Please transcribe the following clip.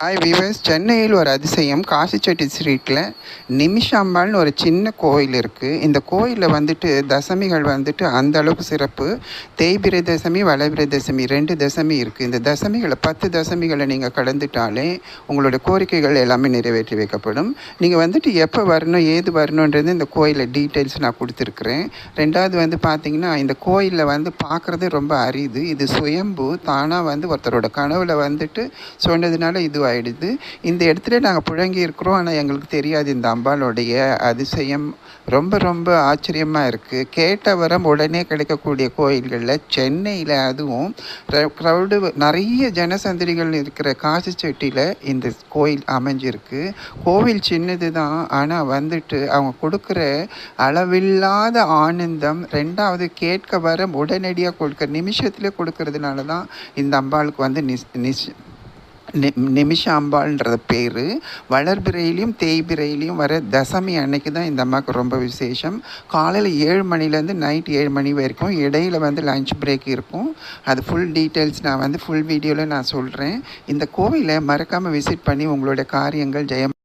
Hi viewers, சென்னையில் ஒரு அதிசயம். காசிச்செட்டி ஸ்ட்ரீட்டில் நிமிஷாம்பாள்னு ஒரு சின்ன கோயில் இருக்குது. இந்த கோயிலில் வந்துட்டு தசமிகள் வந்துட்டு அந்த அளவுக்கு சிறப்பு. தேய்பிரை தசமி, வளர்பிறை தசமி 2 தசமி இருக்குது. இந்த தசமிகளை 10 தசமிகளை நீங்கள் கடந்துட்டாலே உங்களோட கோரிக்கைகள் எல்லாமே நிறைவேற்றி வைக்கப்படும். நீங்கள் வந்துட்டு எப்போ வரணும், ஏது வரணுன்றது இந்த கோயிலில் டீட்டெயில்ஸ் நான் கொடுத்துருக்குறேன். ரெண்டாவது வந்து பார்த்திங்கன்னா, இந்த கோயிலில் வந்து பார்க்குறது ரொம்ப அரிது. இது சுயம்பு, தானாக வந்து ஒருத்தரோட கனவில் வந்துட்டு சொன்னதுனால இது ஆயிடுது. இந்த இடத்துல நாங்கள் புழங்கி இருக்கிறோம். ஆனால் எங்களுக்கு தெரியாது இந்த அம்பாளுடைய அதிசயம். ரொம்ப ரொம்ப ஆச்சரியமாக இருக்குது. கேட்ட வரம் உடனே கிடைக்கக்கூடிய கோயில்களில் சென்னையில், அதுவும் க்ரௌடு நிறைய ஜனசந்திரிகள் இருக்கிற காசிச்செட்டியில் இந்த கோயில் அமைஞ்சிருக்கு. கோவில் சின்னது தான், ஆனால் வந்துட்டு அவங்க கொடுக்குற அளவில்லாத ஆனந்தம். ரெண்டாவது, கேட்க வரம் உடனடியாக கொடுக்குற நிமிஷத்துலேயே கொடுக்கறதுனால தான் இந்த அம்பாளுக்கு வந்து நிமிஷாம்பாள்ன்ற பேர். வளர்பிறையிலையும் தேய்பிறையிலையும் வர தசமி அன்னைக்கு தான் இந்த அம்மாவுக்கு ரொம்ப விசேஷம். காலையில் 7 மணிலேருந்து நைட் 7 மணி வரைக்கும். இடையில் வந்து லஞ்ச் பிரேக் இருக்கும். அது ஃபுல் டீட்டெயில்ஸ் நான் வந்து ஃபுல் வீடியோவில் நான் சொல்கிறேன். இந்த கோவிலை மறக்காமல் விசிட் பண்ணி உங்களோட காரியங்கள் ஜெயம்